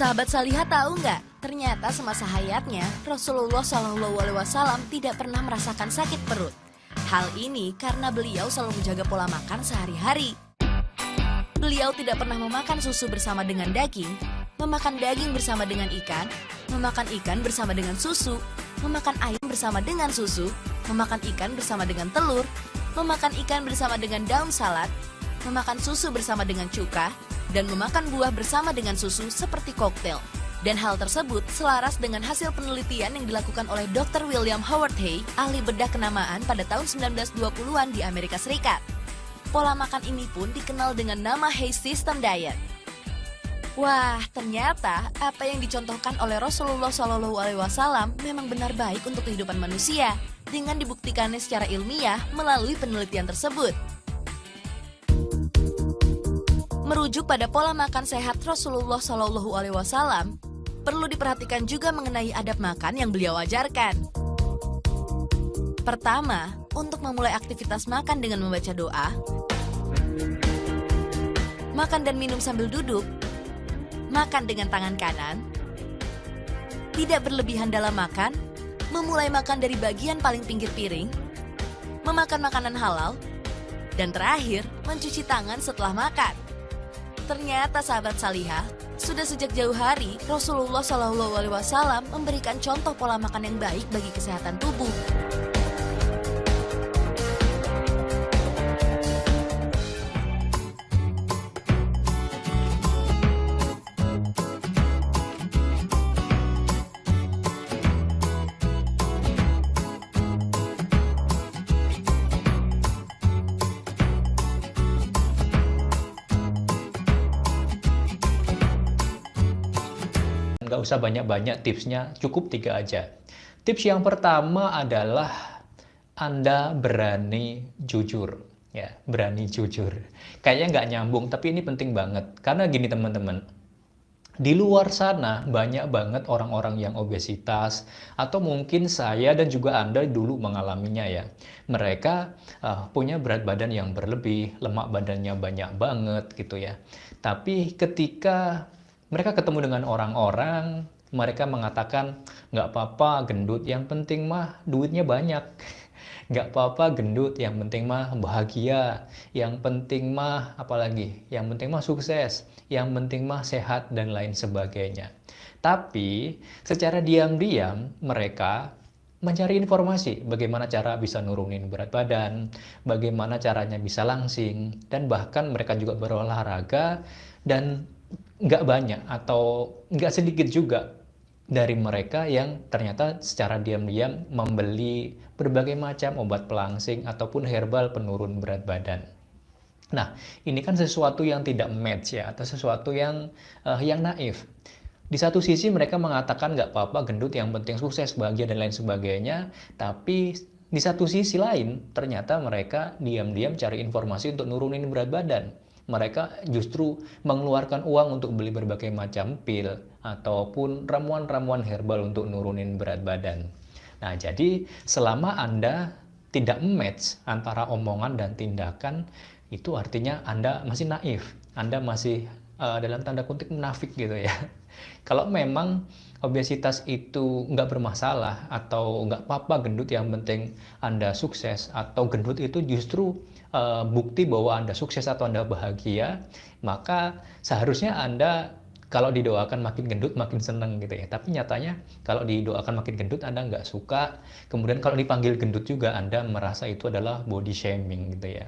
Sahabat Salihah tahu nggak? Ternyata semasa hayatnya, Rasulullah SAW tidak pernah merasakan sakit perut. Hal ini karena beliau selalu menjaga pola makan sehari-hari. Beliau tidak pernah memakan susu bersama dengan daging, memakan daging bersama dengan ikan, memakan ikan bersama dengan susu, memakan ayam bersama dengan susu, memakan ikan bersama dengan telur, memakan ikan bersama dengan daun salad, memakan susu bersama dengan cuka, dan memakan buah bersama dengan susu seperti koktail. Dan hal tersebut selaras dengan hasil penelitian yang dilakukan oleh Dr. William Howard Hay, ahli bedah kenamaan pada tahun 1920-an di Amerika Serikat. Pola makan ini pun dikenal dengan nama Hay System Diet. Wah, ternyata apa yang dicontohkan oleh Rasulullah SAW memang benar baik untuk kehidupan manusia, dengan dibuktikannya secara ilmiah melalui penelitian tersebut. Merujuk pada pola makan sehat Rasulullah SAW, perlu diperhatikan juga mengenai adab makan yang beliau ajarkan. Pertama, untuk memulai aktivitas makan dengan membaca doa, makan dan minum sambil duduk, makan dengan tangan kanan, tidak berlebihan dalam makan, memulai makan dari bagian paling pinggir piring, memakan makanan halal, dan terakhir, mencuci tangan setelah makan. Ternyata sahabat Salihah, sudah sejak jauh hari Rasulullah SAW memberikan contoh pola makan yang baik bagi kesehatan tubuh. Nggak usah banyak-banyak tipsnya, cukup 3 aja. Tips yang pertama adalah Anda berani jujur. Ya, berani jujur. Kayaknya nggak nyambung, tapi ini penting banget. Karena gini teman-teman, di luar sana banyak banget orang-orang yang obesitas, atau mungkin saya dan juga Anda dulu mengalaminya ya. Mereka punya berat badan yang berlebih, lemak badannya banyak banget gitu ya. Tapi ketika mereka ketemu dengan orang-orang, mereka mengatakan, nggak apa-apa gendut, yang penting mah duitnya banyak. Nggak apa-apa gendut, yang penting mah bahagia. Yang penting mah, apalagi? Yang penting mah sukses. Yang penting mah sehat, dan lain sebagainya. Tapi, secara diam-diam, mereka mencari informasi bagaimana cara bisa nurunin berat badan, bagaimana caranya bisa langsing, dan bahkan mereka juga berolahraga, dan nggak banyak atau nggak sedikit juga dari mereka yang ternyata secara diam-diam membeli berbagai macam obat pelangsing ataupun herbal penurun berat badan. Nah, ini kan sesuatu yang tidak match ya, atau sesuatu yang naif. Di satu sisi mereka mengatakan nggak apa-apa gendut, yang penting sukses, bahagia, dan lain sebagainya. Tapi di satu sisi lain, ternyata mereka diam-diam cari informasi untuk nurunin berat badan. Mereka justru mengeluarkan uang untuk beli berbagai macam pil ataupun ramuan-ramuan herbal untuk nurunin berat badan. Nah, jadi selama Anda tidak match antara omongan dan tindakan, itu artinya Anda masih naif. Anda masih dalam tanda kutip munafik gitu ya. Kalau memang obesitas itu nggak bermasalah atau nggak apa-apa gendut, yang penting Anda sukses, atau gendut itu justru bukti bahwa Anda sukses atau Anda bahagia, maka seharusnya Anda kalau didoakan makin gendut makin seneng gitu ya. Tapi nyatanya kalau didoakan makin gendut Anda nggak suka, kemudian kalau dipanggil gendut juga Anda merasa itu adalah body shaming gitu ya.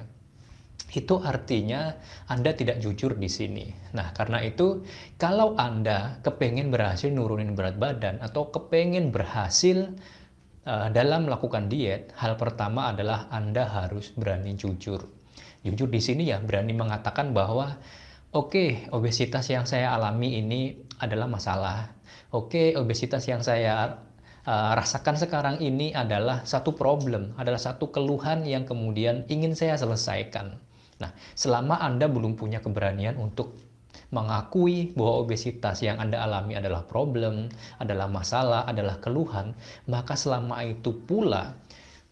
Itu artinya Anda tidak jujur di sini. Nah, karena itu kalau Anda kepengen berhasil nurunin berat badan atau kepengen berhasil dalam melakukan diet, hal pertama adalah Anda harus berani jujur. Jujur di sini ya berani mengatakan bahwa oke, obesitas yang saya alami ini adalah masalah. Oke, obesitas yang saya rasakan sekarang ini adalah satu problem, adalah satu keluhan yang kemudian ingin saya selesaikan. Nah, selama Anda belum punya keberanian untuk mengakui bahwa obesitas yang Anda alami adalah problem, adalah masalah, adalah keluhan, maka selama itu pula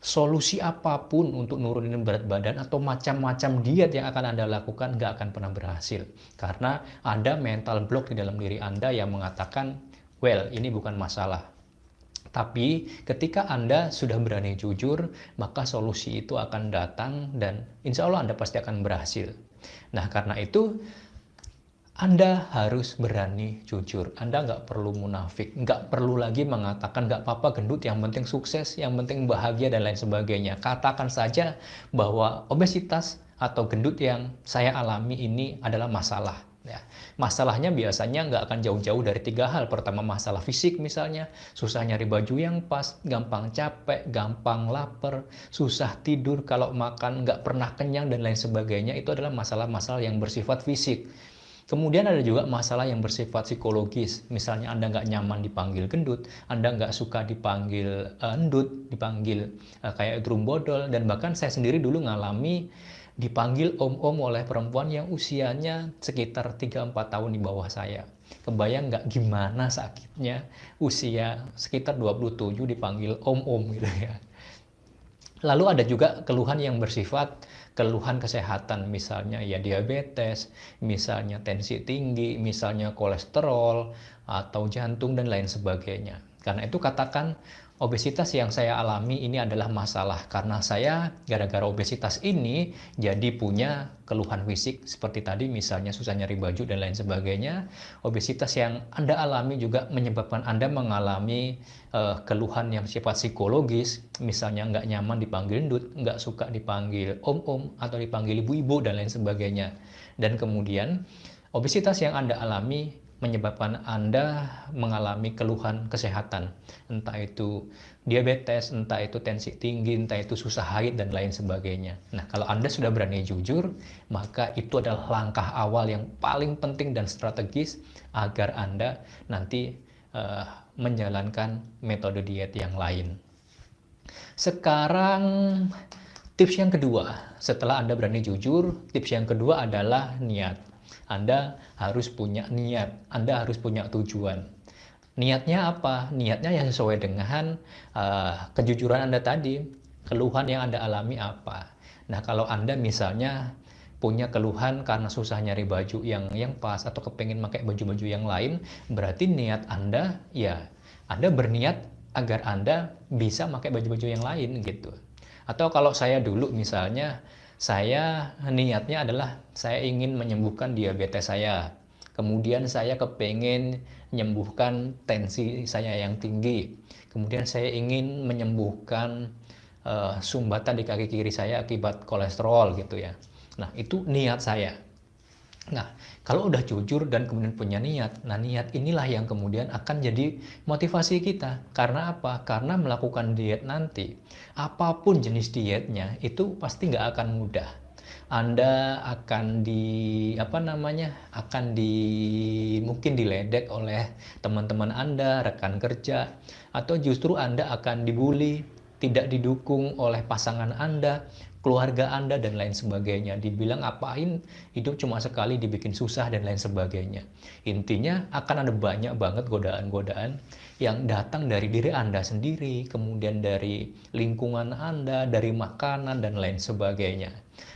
solusi apapun untuk nurunin berat badan atau macam-macam diet yang akan Anda lakukan nggak akan pernah berhasil. Karena ada mental block di dalam diri Anda yang mengatakan, well, ini bukan masalah. Tapi ketika Anda sudah berani jujur, maka solusi itu akan datang dan insya Allah Anda pasti akan berhasil. Nah, karena itu Anda harus berani jujur. Anda nggak perlu munafik, nggak perlu lagi mengatakan nggak apa-apa gendut, yang penting sukses, yang penting bahagia, dan lain sebagainya. Katakan saja bahwa obesitas atau gendut yang saya alami ini adalah masalah. Ya. Masalahnya biasanya nggak akan jauh-jauh dari 3 hal. Pertama, masalah fisik misalnya, susah nyari baju yang pas, gampang capek, gampang lapar, susah tidur, kalau makan nggak pernah kenyang, dan lain sebagainya. Itu adalah masalah-masalah yang bersifat fisik. Kemudian ada juga masalah yang bersifat psikologis. Misalnya Anda nggak nyaman dipanggil gendut, Anda nggak suka dipanggil endut, dipanggil kayak drum bodol, dan bahkan saya sendiri dulu ngalami dipanggil om-om oleh perempuan yang usianya sekitar 3-4 tahun di bawah saya. Kebayang nggak gimana sakitnya usia sekitar 27 dipanggil om-om gitu ya. Lalu ada juga keluhan yang bersifat keluhan kesehatan, misalnya ya diabetes, misalnya tensi tinggi, misalnya kolesterol, atau jantung, dan lain sebagainya. Karena itu katakan obesitas yang saya alami ini adalah masalah, karena saya gara-gara obesitas ini jadi punya keluhan fisik seperti tadi, misalnya susah nyari baju dan lain sebagainya. Obesitas yang Anda alami juga menyebabkan Anda mengalami keluhan yang sifat psikologis, misalnya nggak nyaman dipanggil endut, nggak suka dipanggil om-om atau dipanggil ibu-ibu dan lain sebagainya. Dan kemudian obesitas yang Anda alami menyebabkan Anda mengalami keluhan kesehatan, entah itu diabetes, entah itu tensi tinggi, entah itu susah haid, dan lain sebagainya. Nah, kalau Anda sudah berani jujur, maka itu adalah langkah awal yang paling penting dan strategis agar Anda nanti menjalankan metode diet yang lain. Sekarang tips yang kedua, setelah Anda berani jujur, tips yang kedua adalah niat. Anda harus punya niat, Anda harus punya tujuan. Niatnya apa? Niatnya yang sesuai dengan kejujuran Anda tadi, keluhan yang Anda alami apa. Nah, kalau Anda misalnya punya keluhan karena susah nyari baju yang pas, atau kepengen pakai baju-baju yang lain, berarti niat Anda, ya Anda berniat agar Anda bisa pakai baju-baju yang lain gitu. Atau kalau saya dulu misalnya, saya niatnya adalah saya ingin menyembuhkan diabetes saya. Kemudian saya kepengen menyembuhkan tensi saya yang tinggi. Kemudian saya ingin menyembuhkan sumbatan di kaki kiri saya akibat kolesterol gitu ya. Nah, itu niat saya. Nah, kalau udah jujur dan kemudian punya niat, nah niat inilah yang kemudian akan jadi motivasi kita. Karena apa? Karena melakukan diet nanti, apapun jenis dietnya, itu pasti nggak akan mudah. Anda akan mungkin diledek oleh teman-teman Anda, rekan kerja, atau justru Anda akan dibully, tidak didukung oleh pasangan Anda, keluarga Anda, dan lain sebagainya. Dibilang apain, hidup cuma sekali, dibikin susah, dan lain sebagainya. Intinya akan ada banyak banget godaan-godaan yang datang dari diri Anda sendiri, kemudian dari lingkungan Anda, dari makanan, dan lain sebagainya.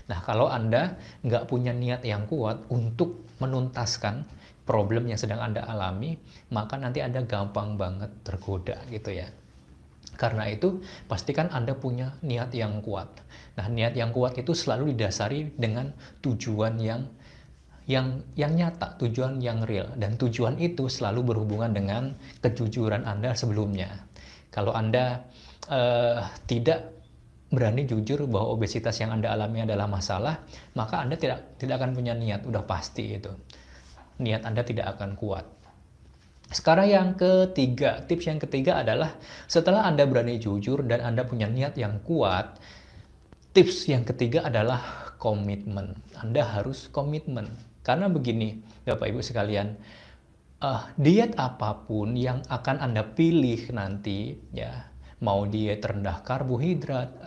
Nah, kalau Anda nggak punya niat yang kuat untuk menuntaskan problem yang sedang Anda alami, maka nanti Anda gampang banget tergoda gitu ya. Karena itu, pastikan Anda punya niat yang kuat. Nah, niat yang kuat itu selalu didasari dengan tujuan yang nyata, tujuan yang real. Dan tujuan itu selalu berhubungan dengan kejujuran Anda sebelumnya. Kalau Anda tidak berani jujur bahwa obesitas yang Anda alami adalah masalah, maka Anda tidak akan punya niat, udah pasti itu. Niat Anda tidak akan kuat. Sekarang yang ketiga, tips yang ketiga adalah setelah Anda berani jujur dan Anda punya niat yang kuat, tips yang ketiga adalah komitmen. Anda harus komitmen. Karena begini, Bapak Ibu sekalian, diet apapun yang akan Anda pilih nanti, ya, mau diet rendah karbohidrat,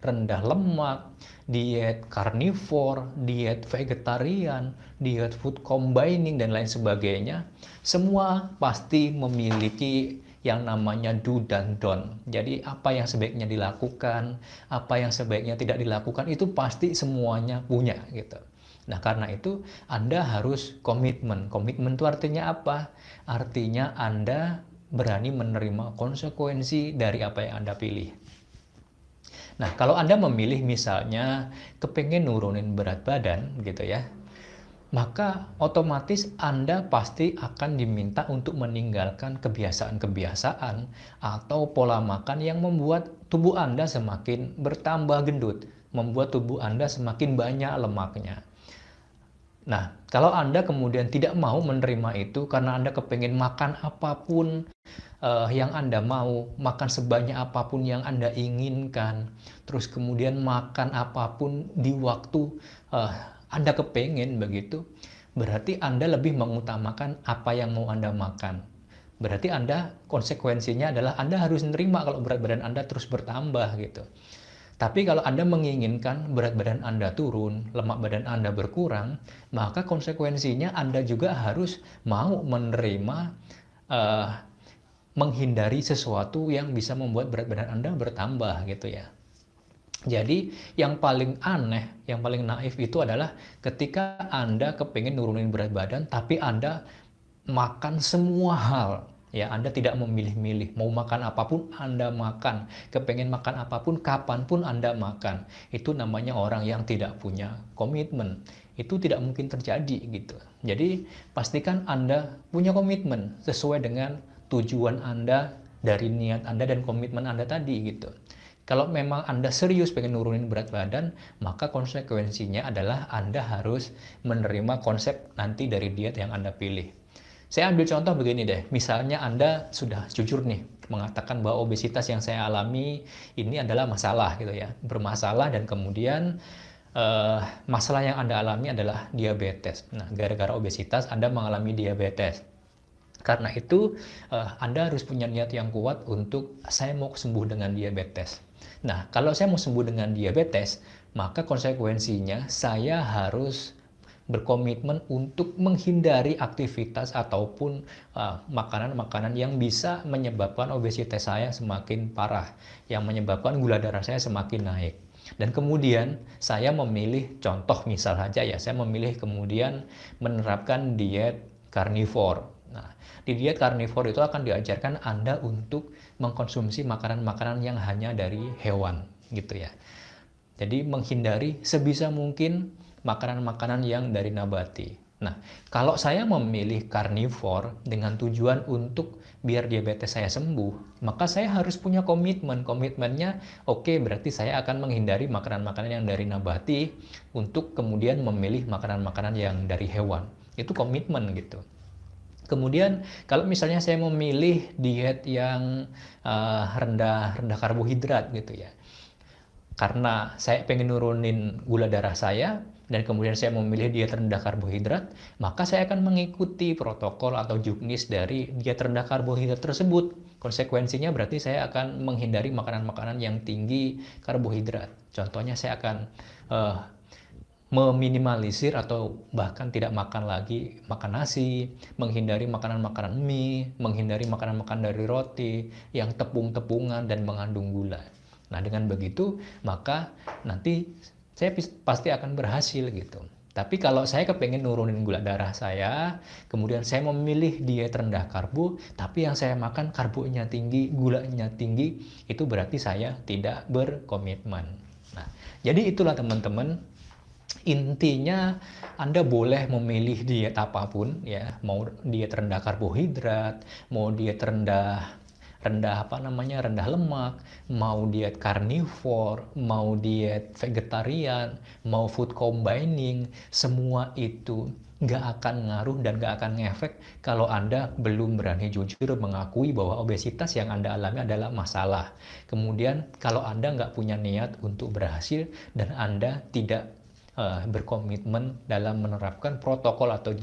rendah lemak, diet karnivor, diet vegetarian, diet food combining, dan lain sebagainya, semua pasti memiliki yang namanya do dan don't. Jadi apa yang sebaiknya dilakukan, apa yang sebaiknya tidak dilakukan itu pasti semuanya punya gitu. Nah, karena itu Anda harus komitmen. Komitmen itu artinya apa? Artinya Anda berani menerima konsekuensi dari apa yang Anda pilih. Nah, kalau Anda memilih misalnya kepengen nurunin berat badan gitu ya, maka otomatis Anda pasti akan diminta untuk meninggalkan kebiasaan-kebiasaan atau pola makan yang membuat tubuh Anda semakin bertambah gendut, membuat tubuh Anda semakin banyak lemaknya. Nah, kalau Anda kemudian tidak mau menerima itu karena Anda kepengen makan apapun yang Anda mau, makan sebanyak apapun yang Anda inginkan, terus kemudian makan apapun di waktu Anda kepengen begitu, berarti Anda lebih mengutamakan apa yang mau Anda makan. Berarti Anda konsekuensinya adalah Anda harus menerima kalau berat badan Anda terus bertambah gitu. Tapi kalau Anda menginginkan berat badan Anda turun, lemak badan Anda berkurang, maka konsekuensinya Anda juga harus mau menerima eh, menghindari sesuatu yang bisa membuat berat badan Anda bertambah gitu ya. Jadi yang paling aneh, yang paling naif itu adalah ketika Anda kepengen nurunin berat badan, tapi Anda makan semua hal. Ya, Anda tidak memilih-milih. Mau makan apapun, Anda makan. Kepengen makan apapun, kapanpun Anda makan. Itu namanya orang yang tidak punya komitmen. Itu tidak mungkin terjadi gitu. Jadi, pastikan Anda punya komitmen sesuai dengan tujuan Anda, dari niat Anda dan komitmen Anda tadi gitu. Kalau memang Anda serius pengen nurunin berat badan, maka konsekuensinya adalah Anda harus menerima konsep nanti dari diet yang Anda pilih. Saya ambil contoh begini deh, misalnya Anda sudah jujur nih, mengatakan bahwa obesitas yang saya alami ini adalah masalah gitu ya, bermasalah dan kemudian masalah yang Anda alami adalah diabetes. Nah, gara-gara obesitas Anda mengalami diabetes. Karena itu Anda harus punya niat yang kuat untuk saya mau sembuh dengan diabetes. Nah, kalau saya mau sembuh dengan diabetes, maka konsekuensinya saya harus berkomitmen untuk menghindari aktivitas ataupun makanan-makanan yang bisa menyebabkan obesitas saya semakin parah, yang menyebabkan gula darah saya semakin naik. Dan kemudian saya memilih, contoh misal saja ya, saya memilih kemudian menerapkan diet karnivor. Nah, di diet karnivor itu akan diajarkan Anda untuk mengkonsumsi makanan-makanan yang hanya dari hewan, gitu ya. Jadi menghindari sebisa mungkin makanan-makanan yang dari nabati. Nah, kalau saya memilih karnivor dengan tujuan untuk biar diabetes saya sembuh, maka saya harus punya komitmen. Komitmennya, oke, berarti saya akan menghindari makanan-makanan yang dari nabati untuk kemudian memilih makanan-makanan yang dari hewan. Itu komitmen gitu. Kemudian kalau misalnya saya memilih diet yang rendah karbohidrat gitu ya, karena saya pengen nurunin gula darah saya dan kemudian saya memilih diet rendah karbohidrat, maka saya akan mengikuti protokol atau juknis dari diet rendah karbohidrat tersebut. Konsekuensinya berarti saya akan menghindari makanan-makanan yang tinggi karbohidrat. Contohnya saya akan meminimalisir atau bahkan tidak makan lagi makan nasi, menghindari makanan-makanan mie, menghindari makanan-makanan dari roti yang tepung-tepungan dan mengandung gula. Nah, dengan begitu, maka nanti saya pasti akan berhasil gitu. Tapi kalau saya kepengen nurunin gula darah saya, kemudian saya memilih diet rendah karbo, tapi yang saya makan karbonya tinggi, gulanya tinggi, itu berarti saya tidak berkomitmen. Nah, jadi itulah teman-teman, intinya Anda boleh memilih diet apapun ya, mau diet rendah karbohidrat, mau diet rendah rendah lemak, mau diet karnivor, mau diet vegetarian, mau food combining, semua itu nggak akan ngaruh dan nggak akan ngefek kalau Anda belum berani jujur mengakui bahwa obesitas yang Anda alami adalah masalah. Kemudian kalau Anda nggak punya niat untuk berhasil dan Anda tidak berkomitmen dalam menerapkan protokol atau